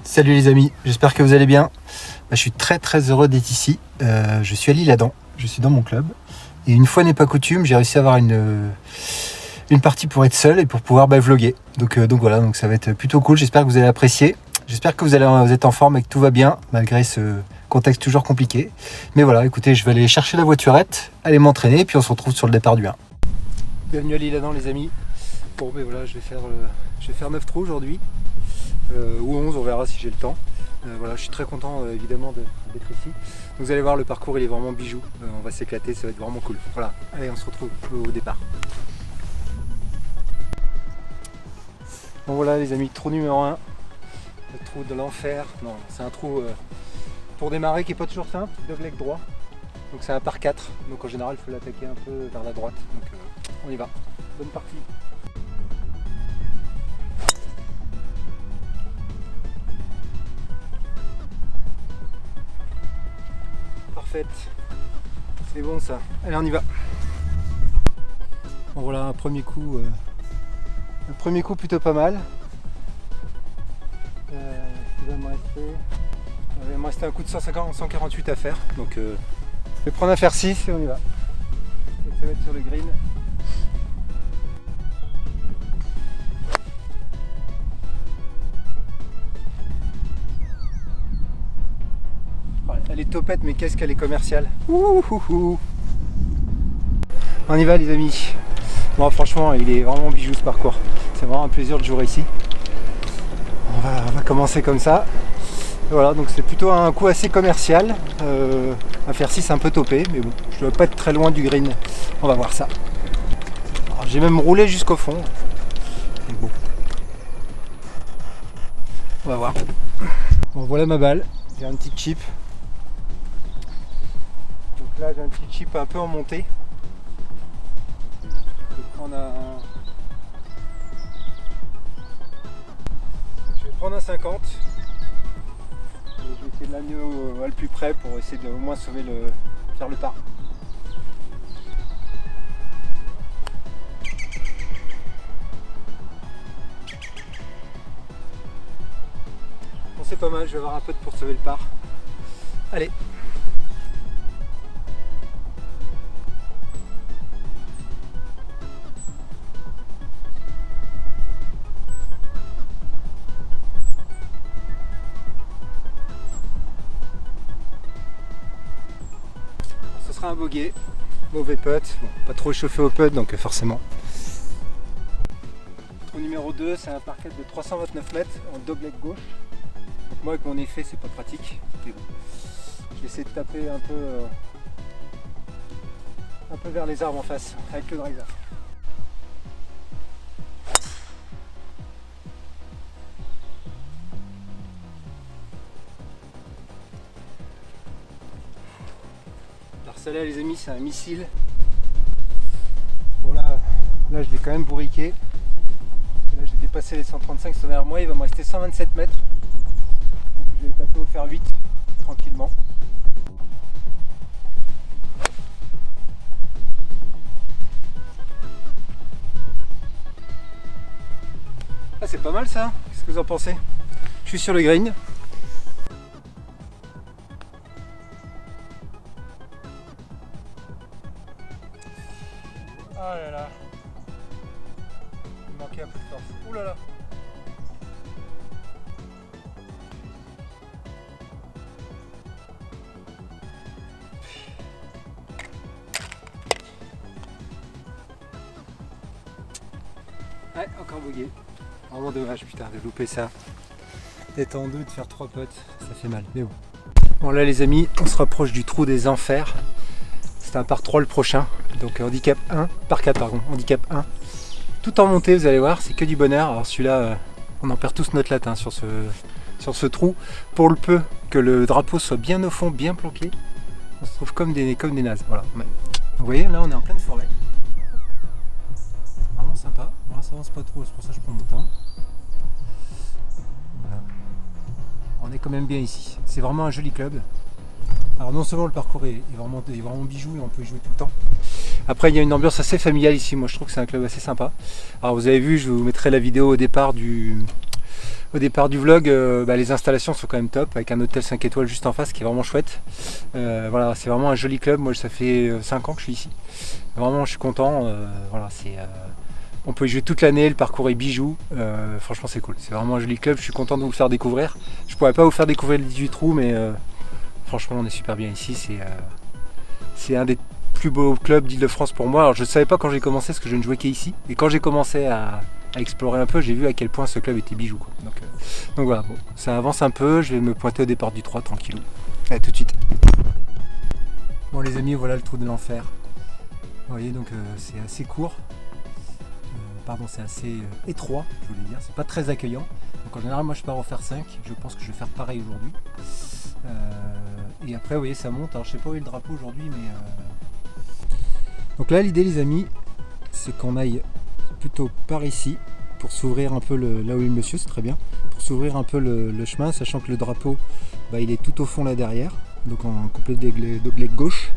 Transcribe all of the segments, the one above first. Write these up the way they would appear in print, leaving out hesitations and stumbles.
Salut les amis, j'espère que vous allez bien. Je suis très heureux d'être ici. Je suis à l'Isle-Adam, je suis dans mon club. Et une fois n'est pas coutume, j'ai réussi à avoir une partie pour être seul et pour pouvoir vlogger. Donc voilà, donc ça va être plutôt cool, j'espère que vous allez apprécier. J'espère que vous êtes en forme et que tout va bien, malgré ce contexte toujours compliqué. Mais voilà, écoutez, je vais aller chercher la voiturette, aller m'entraîner, et puis on se retrouve sur le départ du 1. Bienvenue à l'Isle-Adam les amis. Bon voilà, je vais faire 9 trous aujourd'hui. Ou 11, on verra si j'ai le temps. Voilà, je suis très content évidemment d'être ici. Donc, vous allez voir, le parcours il est vraiment bijou. On va s'éclater, ça va être vraiment cool. Voilà, allez, on se retrouve au départ. Bon voilà les amis, trou numéro 1, le trou de l'enfer. Non, c'est un trou pour démarrer qui n'est pas toujours simple, dogleg droit. Donc c'est un par 4, donc en général il faut l'attaquer un peu vers la droite. Donc on y va, bonne partie. C'est bon ça, allez on y va. Bon voilà, un premier coup plutôt pas mal. Il va me rester un coup de 148 à faire, donc je vais prendre un fer 6 et on y va. Je vais se mettre sur le green. Elle est topette, mais qu'est-ce qu'elle est commerciale. On y va les amis. Bon franchement il est vraiment bijou ce parcours. C'est vraiment un plaisir de jouer ici. On va commencer comme ça. Et voilà, donc c'est plutôt un coup assez commercial. Un fer 6 un peu topé, mais bon, je dois pas être très loin du green. On va voir ça. J'ai même roulé jusqu'au fond. Donc bon. On va voir. Bon voilà ma balle. J'ai un petit chip. Là j'ai un petit chip un peu en montée. Je vais prendre un 50. Et je vais essayer de l'amener le plus près pour essayer de au moins faire le par. Bon c'est pas mal, je vais avoir un peu pour sauver le par. Allez. Un bogey, mauvais putt, bon, pas trop chauffé au putt donc forcément. Trou numéro 2, c'est un par 4 de 329 mètres en dogleg gauche. Donc moi avec mon effet c'est pas pratique. Bon. Je vais essayer de taper un peu vers les arbres en face avec le driver. Celle-là les amis c'est un missile. Bon là je l'ai quand même bourriqué. Et là j'ai dépassé les 135 sur derrière moi, il va me rester 127 mètres. Donc je vais taper au fer 8 tranquillement. Ah c'est pas mal ça, qu'est-ce que vous en pensez? Je suis sur le green. Ah là là, il manquait un peu de force. Ouh là là. Ouais, encore bugué. Vraiment dommage putain de louper ça. D'être en 2, de faire 3 potes, ça fait mal. Mais bon. Bon là les amis, on se rapproche du trou des enfers. C'est un par 3 le prochain, donc handicap 1, par 4 pardon, handicap 1. Tout en montée, vous allez voir, c'est que du bonheur. Alors celui-là, on en perd tous notre latin sur ce trou. Pour le peu que le drapeau soit bien au fond, bien planqué, on se trouve comme des nazes. Voilà. Vous voyez, là on est en pleine forêt. Vraiment sympa. Voilà, ça avance pas trop, c'est pour ça que je prends mon temps. Voilà. On est quand même bien ici. C'est vraiment un joli club. Alors non seulement le parcours est vraiment bijou et on peut y jouer tout le temps. Après il y a une ambiance assez familiale ici, moi je trouve que c'est un club assez sympa. Alors vous avez vu, je vous mettrai la vidéo au départ au départ du vlog, les installations sont quand même top, avec un hôtel 5 étoiles juste en face qui est vraiment chouette. Voilà, c'est vraiment un joli club. Moi, ça fait 5 ans que je suis ici. Vraiment, je suis content. Voilà, on peut y jouer toute l'année, le parcours est bijou. Franchement, c'est cool. C'est vraiment un joli club. Je suis content de vous le faire découvrir. Je pourrais pas vous faire découvrir le 18 trous, mais franchement, on est super bien ici. C'est un des plus beaux clubs d'Île-de-France pour moi. Alors, je ne savais pas quand j'ai commencé, parce que je ne jouais qu'ici. Et quand j'ai commencé à explorer un peu, j'ai vu à quel point ce club était bijou, quoi. Donc voilà, bon, ça avance un peu. Je vais me pointer au départ du 3 tranquillou. Allez, tout de suite. Bon les amis, voilà le trou de l'enfer. Vous voyez, donc c'est assez court. Pardon, c'est assez étroit, je voulais dire. C'est pas très accueillant. Donc en général, moi je pars au fer 5. Je pense que je vais faire pareil aujourd'hui. Et après, vous voyez, ça monte. Alors je sais pas où est le drapeau aujourd'hui, mais... Donc là, l'idée, les amis, c'est qu'on aille plutôt par ici pour s'ouvrir un peu là où est le monsieur, c'est très bien. Pour s'ouvrir un peu le chemin, sachant que le drapeau, il est tout au fond là derrière. Donc en complet d'oglek gauche.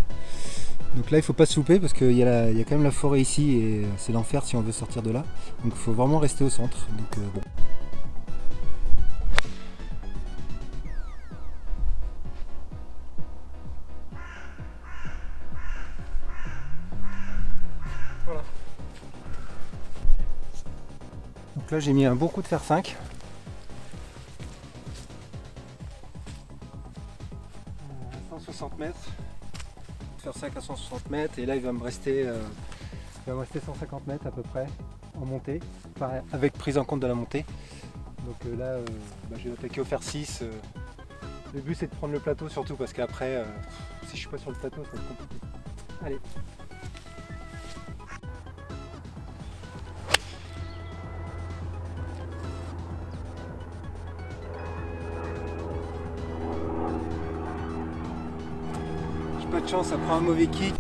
Donc là il faut pas se louper parce qu'il y a quand même la forêt ici et c'est l'enfer si on veut sortir de là. Donc il faut vraiment rester au centre. Donc bon. Voilà. Donc là j'ai mis un bon coup de fer 5. À 160 mètres. Faire 5 à 160 mètres et là il va me rester 150 mètres à peu près en montée, avec prise en compte de la montée. Donc là je vais attaquer au fer 6. Le but c'est de prendre le plateau surtout parce qu'après si je suis pas sur le plateau ça va être compliqué. Allez. Pas de chance, ça prend un mauvais kick.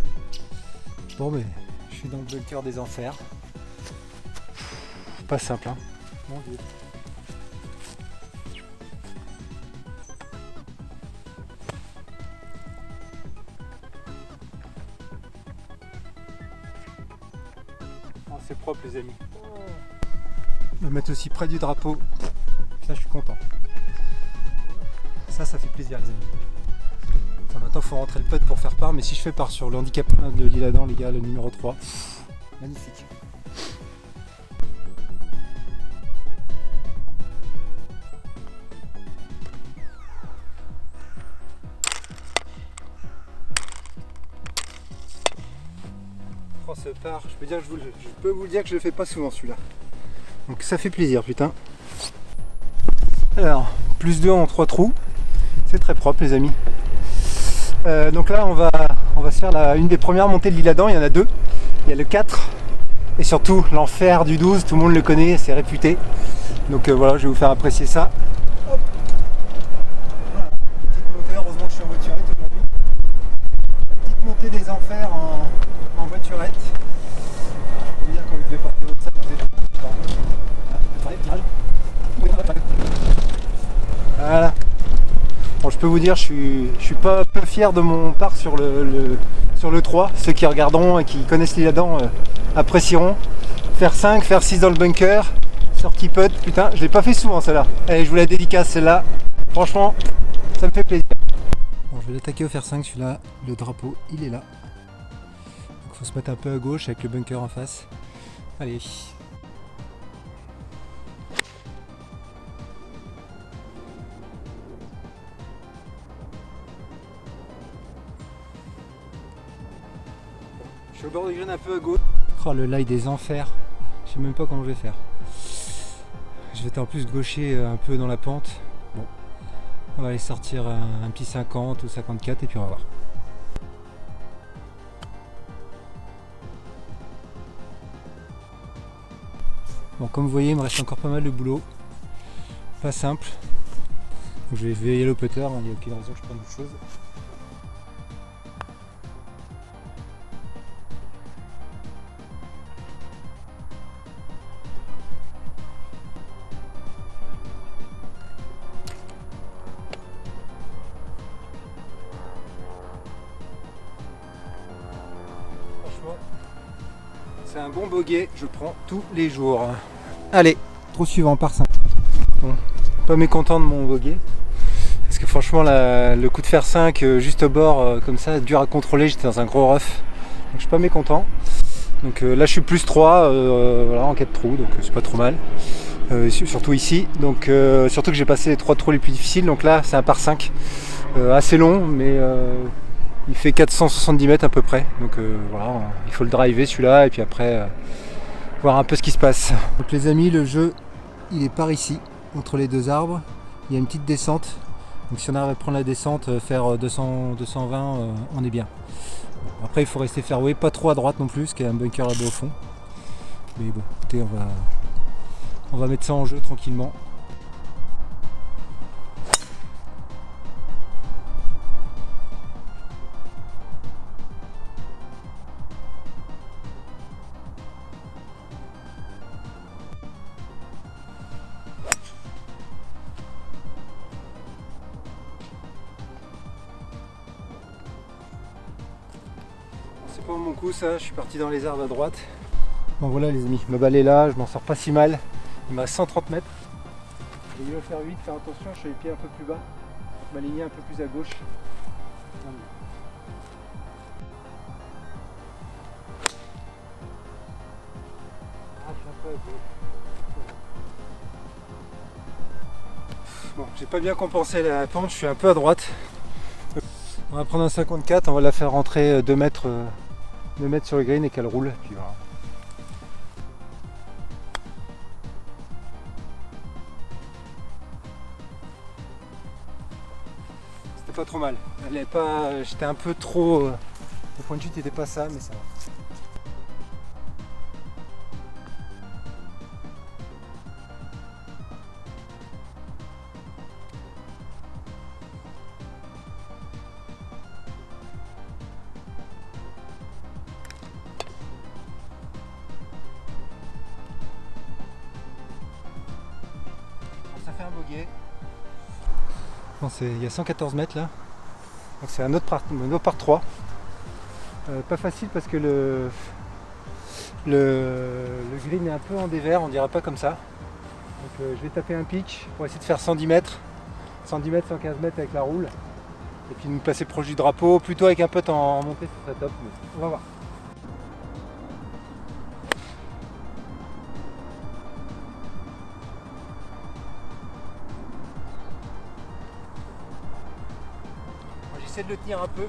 Bon mais je suis dans le bunker des enfers. Pas simple, hein. Mon Dieu. Oh, c'est propre les amis. Je vais me mettre aussi près du drapeau. Ça je suis content. Ça fait plaisir les amis. Maintenant il faut rentrer le putt pour faire part, mais si je fais part sur le handicap 1 de l'Isle-Adam, les gars, le numéro 3, magnifique. Oh ce part, je peux vous le dire que je le fais pas souvent celui-là. Donc ça fait plaisir putain. Alors, plus 2 en 3 trous, c'est très propre les amis. Donc là on va se faire une des premières montées de l'Isle-Adam, il y en a 2. Il y a le 4 et surtout l'enfer du 12, tout le monde le connaît, c'est réputé. Donc voilà, je vais vous faire apprécier ça. Hop. Voilà. Petite montée, heureusement que je suis en voiturette aujourd'hui. Petite montée des enfers en voiturette. Je peux vous dire quand vous devez porter votre sac, vous êtes voilà. Bon, je peux vous dire, je suis pas peu fier de mon part sur le 3. Ceux qui regarderont et qui connaissent l'Isle-Adam apprécieront. Faire 5, faire 6 dans le bunker, sortie putt, putain, je l'ai pas fait souvent celle-là. Allez, je vous la dédicace celle-là. Franchement, ça me fait plaisir. Bon, je vais l'attaquer au fer 5 celui-là. Le drapeau, il est là. Donc faut se mettre un peu à gauche avec le bunker en face. Allez. Je suis au bord du green un peu à gauche. Oh le lie des enfers. Je sais même pas comment je vais faire. Je vais être en plus gaucher un peu dans la pente. Bon. On va aller sortir un petit 50 ou 54 et puis on va voir. Bon comme vous voyez il me reste encore pas mal de boulot. Pas simple. Donc, je vais veiller le putter, il n'y a aucune raison que je prenne autre chose. C'est un bon bogey, je prends tous les jours. Allez, trou suivant par 5. Bon. Pas mécontent de mon bogey. Parce que franchement le coup de fer 5 juste au bord comme ça, dur à contrôler, j'étais dans un gros rough. Donc je suis pas mécontent. Donc là je suis plus 3 voilà, en 4 trous, donc c'est pas trop mal. Surtout ici. Donc surtout que j'ai passé les 3 trous les plus difficiles. Donc là c'est un par 5. Assez long mais il fait 470 mètres à peu près. Donc voilà, il faut le driver celui-là et puis après voir un peu ce qui se passe. Donc les amis, le jeu il est par ici, entre les deux arbres. Il y a une petite descente. Donc si on arrive à prendre la descente, faire 200, 220, on est bien. Après il faut rester fairway, pas trop à droite non plus, parce qu'il y a un bunker là-bas au fond. Mais bon, écoutez, on va mettre ça en jeu tranquillement. C'est pas mon coup ça, je suis parti dans les arbres à droite. Bon voilà les amis, ma balle est là, je m'en sors pas si mal. Il m'a 130 mètres. J'ai dû faire 8, faire attention, je suis les pieds un peu plus bas. M'aligner un peu plus à gauche. Bon, j'ai pas bien compensé la pente, je suis un peu à droite. On va prendre un 54, on va la faire rentrer 2 mètres sur le green et qu'elle roule. Puis voilà. C'était pas trop mal. J'étais un peu trop. Le point de chute n'était pas ça, mais ça va. Ça fait un bogey. Bon, il y a 114 mètres là. Donc c'est un autre par 3. Pas facile parce que le green est un peu en dévers, on dirait pas comme ça. Donc je vais taper un pitch pour essayer de faire 110 mètres. 110 mètres, 115 mètres avec la roule. Et puis nous passer proche du drapeau, plutôt avec un putt en montée, ça serait top. Mais on va voir. J'essaie de le tenir un peu.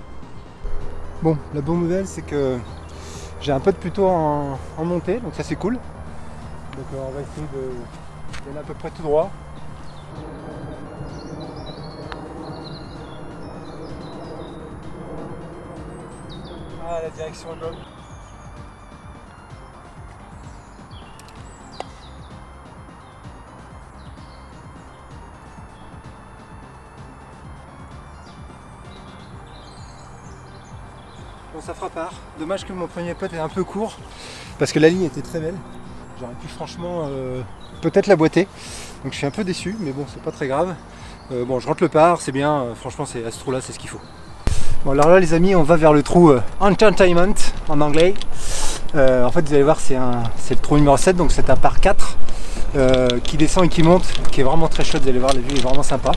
Bon, la bonne nouvelle c'est que j'ai un putt plutôt en montée, donc ça c'est cool. Donc on va essayer d'aller à peu près tout droit. Ah, la direction est bonne. Bon, ça fera part. Dommage que mon premier putt est un peu court parce que la ligne était très belle. J'aurais pu franchement peut-être la boiter. Donc je suis un peu déçu, mais bon, c'est pas très grave. Bon, je rentre le par, c'est bien. Franchement, à ce trou-là, c'est ce qu'il faut. Bon, alors là, les amis, on va vers le trou Entertainment en anglais. En fait, vous allez voir, c'est le trou numéro 7, donc c'est un par 4 qui descend et qui monte, qui est vraiment très chouette. Vous allez voir, la vue est vraiment sympa.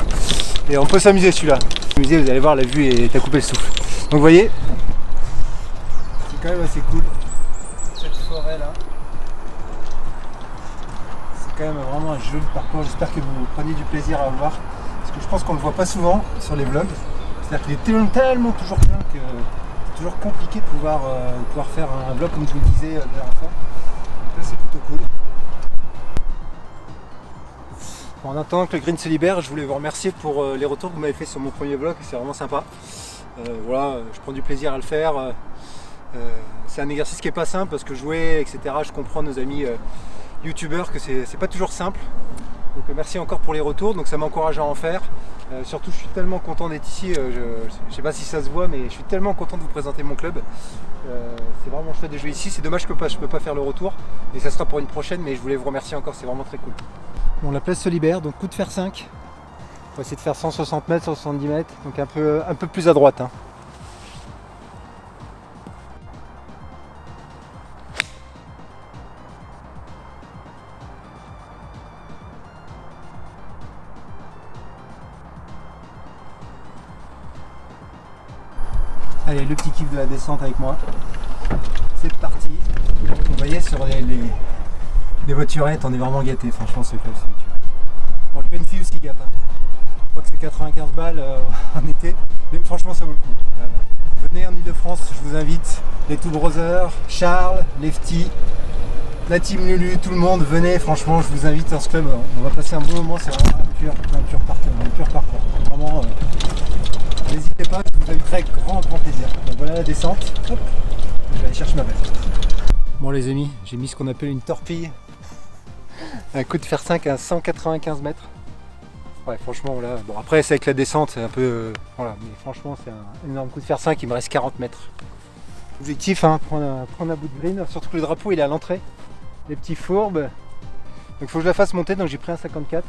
Et on peut s'amuser celui-là. Vous allez voir, la vue est à couper le souffle. Donc vous voyez, c'est quand même assez cool. Cette forêt là. C'est quand même vraiment un joli parcours. J'espère que vous prenez du plaisir à voir. Parce que je pense qu'on ne le voit pas souvent sur les vlogs. C'est-à-dire qu'il est tellement toujours plein que c'est toujours compliqué de pouvoir faire un vlog comme je vous le disais la dernière fois. Donc là c'est plutôt cool. Bon, en attendant que le green se libère, je voulais vous remercier pour les retours que vous m'avez fait sur mon premier vlog, c'est vraiment sympa. Voilà, je prends du plaisir à le faire. C'est un exercice qui n'est pas simple parce que jouer, etc. Je comprends nos amis youtubeurs que c'est pas toujours simple. Donc merci encore pour les retours, donc ça m'encourage à en faire. Surtout je suis tellement content d'être ici, je sais pas si ça se voit mais je suis tellement content de vous présenter mon club. C'est vraiment chouette de jouer ici, c'est dommage que je peux pas faire le retour et ça sera pour une prochaine, mais je voulais vous remercier encore, c'est vraiment très cool. Bon, la place se libère, donc coup de fer 5. On va essayer de faire 160 mètres, 170 mètres, donc un peu plus à droite. Allez, le petit kiff de la descente avec moi. C'est parti. Vous voyez sur les voiturettes, on est vraiment gâtés. Franchement, ce club, c'est une tuerie. Bon, le une fille aussi gâte. Hein. Je crois que c'est 95 balles en été. Mais franchement, ça vaut le coup. Venez en Ile-de-France, je vous invite. Les Two Brothers, Charles, Lefty, la team Lulu, tout le monde, venez. Franchement, je vous invite dans ce club. On va passer un bon moment. C'est vraiment un pur parcours. Vraiment, n'hésitez pas, je vous inviterai avec grand plaisir. Donc voilà la descente. Hop, je vais aller chercher ma veste. Bon les amis, j'ai mis ce qu'on appelle une torpille. Un coup de fer 5 à 195 mètres. Ouais, franchement, là, bon, après, c'est avec la descente, c'est un peu. Voilà, mais franchement, c'est un énorme coup de fer 5, il me reste 40 mètres. Objectif, hein, prendre un bout de green, surtout que le drapeau il est à l'entrée. Les petits fourbes. Donc, il faut que je la fasse monter, donc j'ai pris un 54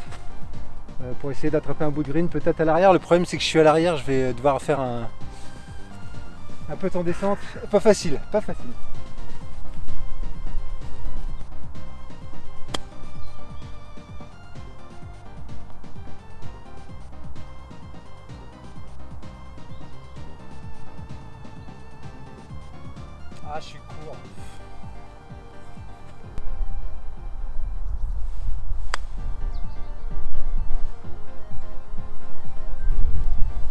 pour essayer d'attraper un bout de green, peut-être à l'arrière. Le problème, c'est que je suis à l'arrière, je vais devoir faire un peu en descente. Pas facile, pas facile. Ah, je suis court.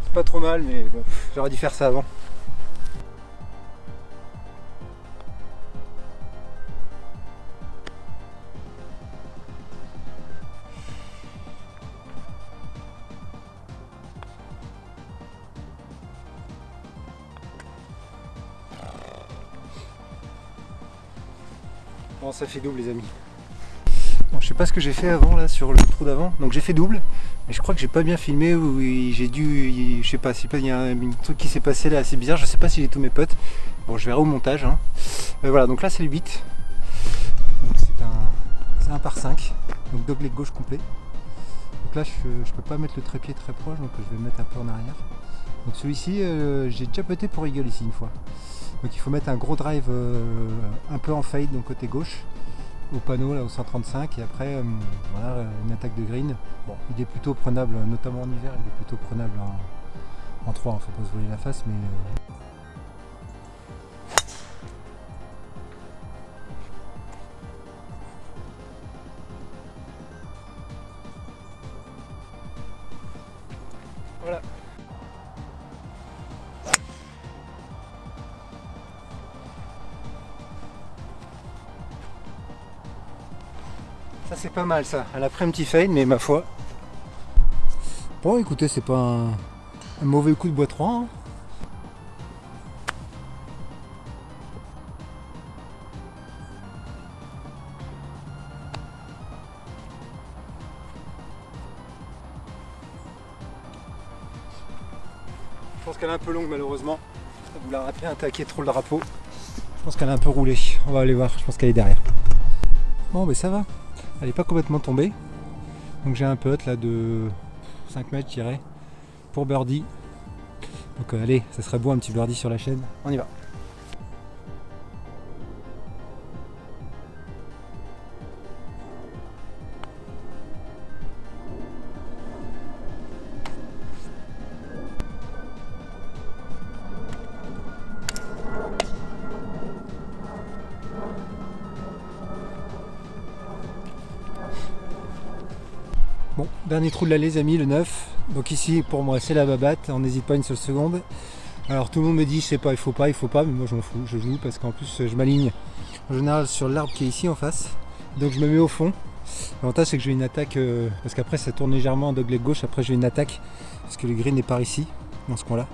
C'est pas trop mal, mais bon, j'aurais dû faire ça avant. Bon, ça fait double les amis. Bon, je sais pas ce que j'ai fait avant là sur le trou d'avant. Donc j'ai fait double, mais je crois que j'ai pas bien filmé ou j'ai dû, je sais pas, il y a un truc qui s'est passé là assez bizarre. Je sais pas si j'ai tous mes potes. Bon, je verrai au montage. Hein. Voilà, donc là c'est le 8. Donc c'est un par 5. Donc dogleg gauche complet. Donc là je peux pas mettre le trépied très proche, donc je vais le mettre un peu en arrière. Donc celui-ci, j'ai déjà poté pour Eagle ici une fois. Donc il faut mettre un gros drive un peu en fade, donc côté gauche, au panneau là au 135, et après voilà, une attaque de green. Bon, il est plutôt prenable, notamment en hiver, il est plutôt prenable en 3, faut pas se voler la face, mais voilà. Ça c'est pas mal ça, elle a pris un petit fade, mais ma foi. Bon écoutez, c'est pas un mauvais coup de bois 3. Hein. Je pense qu'elle est un peu longue malheureusement. Vous la ratez attaqué trop le drapeau. Je pense qu'elle est un peu roulée. On va aller voir, je pense qu'elle est derrière. Bon ben ça va. Elle n'est pas complètement tombée. Donc j'ai un putt là de 5 mètres je dirais. Pour birdie. Donc allez, ça serait beau un petit birdie sur la chaîne. On y va. Bon, dernier trou de l'allée les amis, le 9. Donc ici pour moi c'est la babatte, on n'hésite pas une seule seconde. Alors tout le monde me dit je sais pas, il faut pas, mais moi je m'en fous, je joue parce qu'en plus je m'aligne en général sur l'arbre qui est ici en face. Donc je me mets au fond. L'avantage c'est que j'ai une attaque, parce qu'après ça tourne légèrement en dogleg gauche, après j'ai une attaque, parce que le green est par ici, dans ce coin là.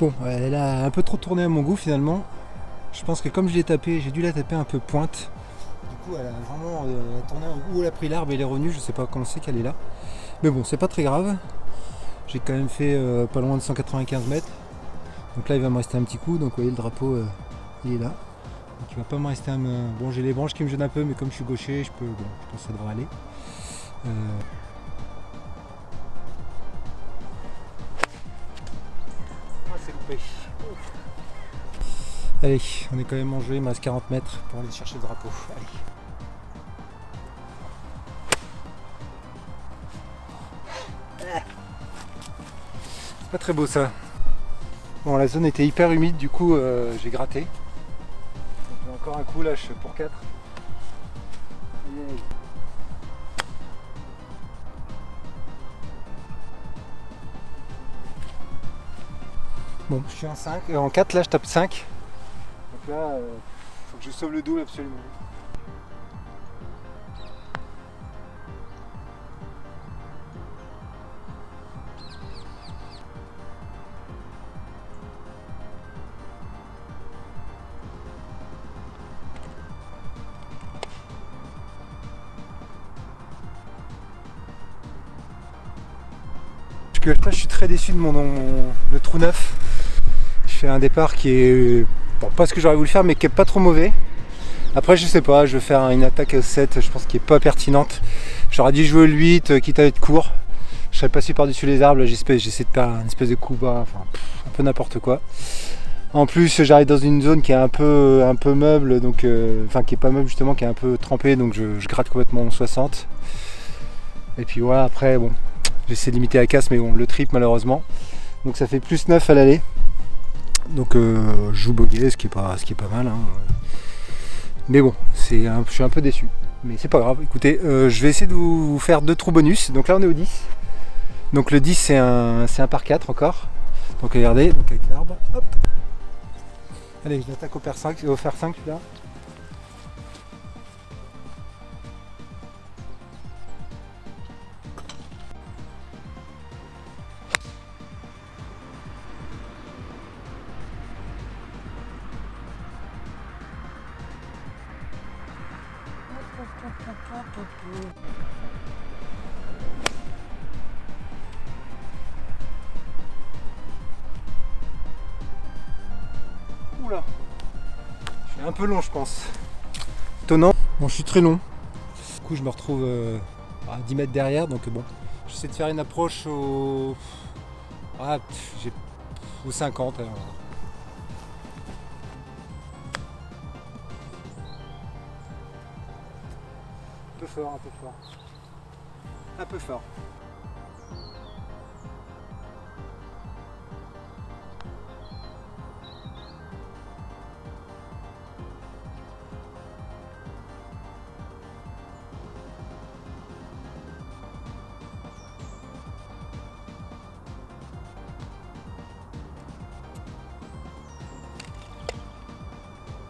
Bon, elle a un peu trop tourné à mon goût finalement. Je pense que comme je l'ai tapé, j'ai dû la taper un peu pointe. Du coup, elle a vraiment tourné où elle a pris l'arbre et elle est revenue. Je sais pas comment c'est qu'elle est là. Mais bon, c'est pas très grave. J'ai quand même fait pas loin de 195 mètres. Donc là, il va me rester un petit coup. Donc, vous voyez, le drapeau, il est là. Donc, il va pas me rester un. Bon, j'ai les branches qui me gênent un peu, mais comme je suis gaucher, je pense que ça devrait aller. C'est loupé. Allez, on est quand même en jeu, il me reste 40 mètres pour aller chercher le drapeau. Allez. C'est pas très beau ça. Bon, la zone était hyper humide, du coup j'ai gratté. Donc, j'ai encore un coup là, je suis pour 4. Bon, je suis en 5, en 4 là je tape 5. Donc là, faut que je sauve le double absolument. Je suis très déçu de le trou neuf. Je fais un départ qui est bon, pas ce que j'aurais voulu faire, mais qui est pas trop mauvais. Après, je sais pas, je vais faire une attaque 7, je pense qui est pas pertinente. J'aurais dû jouer le 8, quitte à être court. Je serais passé par-dessus les arbres, j'essaie de faire une espèce de coup bas, enfin un peu n'importe quoi. En plus, j'arrive dans une zone qui est un peu meuble, donc enfin qui est pas meuble justement, qui est un peu trempée, donc je gratte complètement 60. Et puis voilà, après bon. J'essaie de limiter la casse, mais bon, le trip malheureusement. Donc ça fait plus 9 à l'aller. Donc je joue bogey, ce qui est pas mal. Hein. Mais bon, je suis un peu déçu. Mais c'est pas grave. Écoutez, je vais essayer de vous faire 2 trous bonus. Donc là on est au 10. Donc le 10 c'est un par 4 encore. Donc regardez, donc avec l'arbre. Hop. Allez, je l'attaque au fer 5 celui-là. Oula, je suis un peu long je pense. Étonnant, bon je suis très long. Du coup je me retrouve à 10 mètres derrière, donc bon, j'essaie de faire une approche au 50. Alors. Un peu fort. Un peu fort.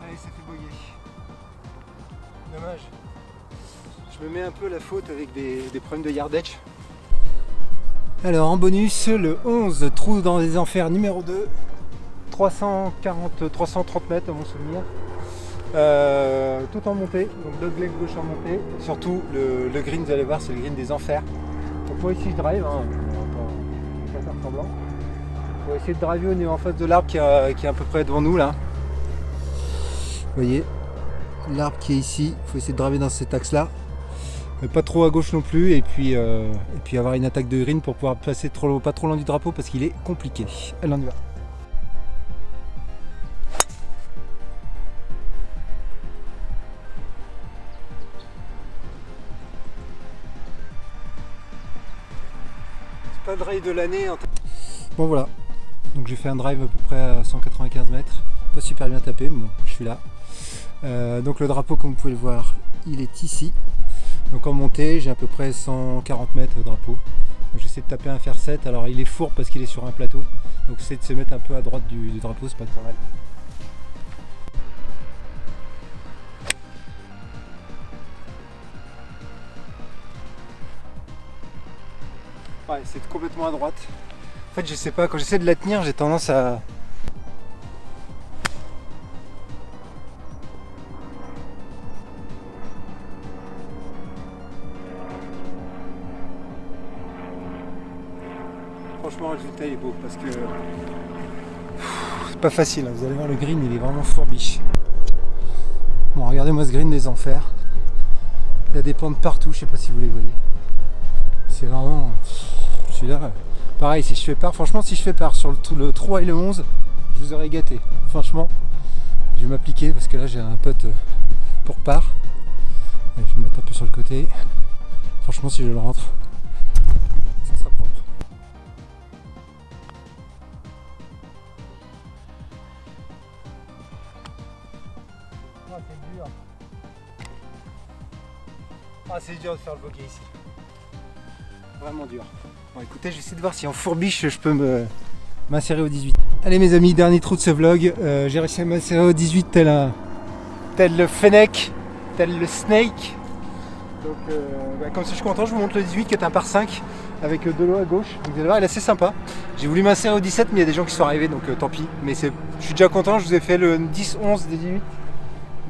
Allez, ça fait boyer. Dommage. Je me mets un peu la faute avec des problèmes de yardage. Alors en bonus, le 11, trou dans les enfers numéro 2, 330 mètres à mon souvenir. Tout en montée, donc deux legs gauche en montée. Surtout le green, vous allez voir, c'est le green des enfers. Donc moi ici je drive, hein, on va pas faire semblant. On va essayer de driver au niveau en face de l'arbre qui est à peu près devant nous là. Vous voyez, l'arbre qui est ici, il faut essayer de driver dans cet axe là. Mais pas trop à gauche non plus, et puis avoir une attaque de green pour pouvoir passer pas trop loin du drapeau parce qu'il est compliqué. Allez, on y va. C'est pas le drive de l'année. Bon voilà, donc j'ai fait un drive à peu près à 195 mètres, pas super bien tapé, mais bon, je suis là. Donc le drapeau, comme vous pouvez le voir, il est ici. Donc en montée, j'ai à peu près 140 mètres de drapeau. J'essaie de taper un fer 7, alors il est fourbe parce qu'il est sur un plateau. Donc j'essaie de se mettre un peu à droite du drapeau, c'est pas trop mal. Ouais, c'est complètement à droite. En fait, je sais pas, quand j'essaie de la tenir, j'ai tendance à... Franchement, le résultat est beau parce que c'est pas facile, hein. Vous allez voir, le green il est vraiment fourbiche. Bon, regardez-moi ce green des enfers. Il y a des pentes partout, je sais pas si vous les voyez. C'est vraiment... Celui-là, pareil, si je fais part, franchement, si je fais part sur le 3 et le 11, je vous aurais gâté. Franchement, Je vais m'appliquer parce que là j'ai un pote pour part. Allez, je vais me mettre un peu sur le côté. Franchement, si je le rentre, ça sera propre. Ah, c'est dur. Ah, c'est dur de faire le bogey ici. Vraiment dur. Bon, écoutez, je vais essayer de voir si en fourbiche je peux m'insérer au 18. Allez mes amis, dernier trou de ce vlog. J'ai réussi à m'insérer au 18 tel le fennec, tel le snake. Donc comme ça je suis content, je vous montre le 18 qui est un par 5 avec de l'eau à gauche. Donc, vous allez voir, il est assez sympa. J'ai voulu m'insérer au 17 mais il y a des gens qui sont arrivés donc tant pis. Mais je suis déjà content, je vous ai fait le 10, 11 des 18.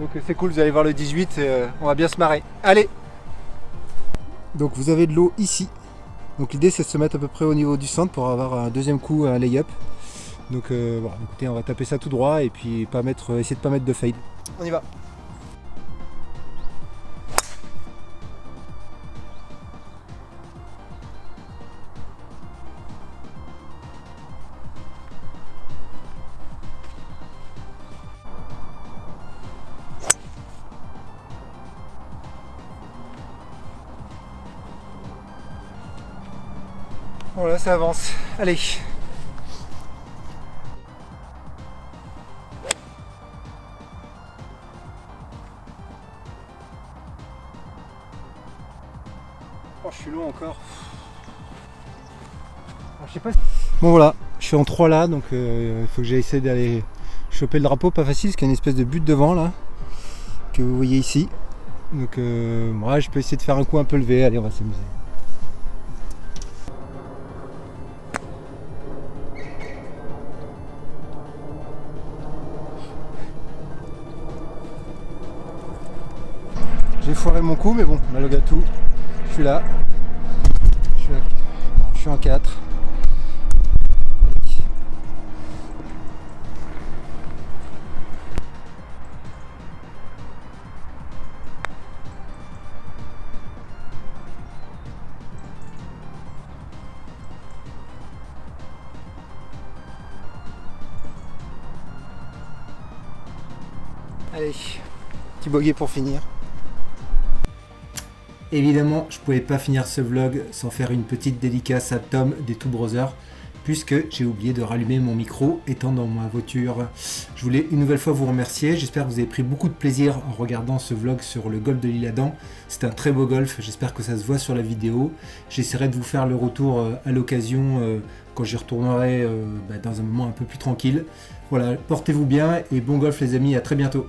Donc c'est cool, vous allez voir le 18 et on va bien se marrer. Allez! Donc vous avez de l'eau ici. Donc l'idée c'est de se mettre à peu près au niveau du centre pour avoir un deuxième coup, un lay-up. Donc voilà, écoutez, on va taper ça tout droit et puis essayer de pas mettre de fade. On y va. Voilà, ça avance. Allez. Oh, je suis loin encore. Alors, je sais pas si... Bon voilà, je suis en 3 là, donc il faut que j'aille essayer d'aller choper le drapeau, pas facile, parce qu'il y a une espèce de butte devant là, que vous voyez ici. Donc moi je peux essayer de faire un coup un peu levé, allez on va s'amuser. J'ai foiré mon coup, mais bon, malgré tout, je suis là. Je suis en 4. Allez, petit bogey pour finir. Évidemment, je ne pouvais pas finir ce vlog sans faire une petite dédicace à Tom des Two Brothers, puisque j'ai oublié de rallumer mon micro étant dans ma voiture. Je voulais une nouvelle fois vous remercier. J'espère que vous avez pris beaucoup de plaisir en regardant ce vlog sur le golf de l'Isle-Adam. C'est un très beau golf, j'espère que ça se voit sur la vidéo. J'essaierai de vous faire le retour à l'occasion quand j'y retournerai dans un moment un peu plus tranquille. Voilà, portez-vous bien et bon golf les amis, à très bientôt.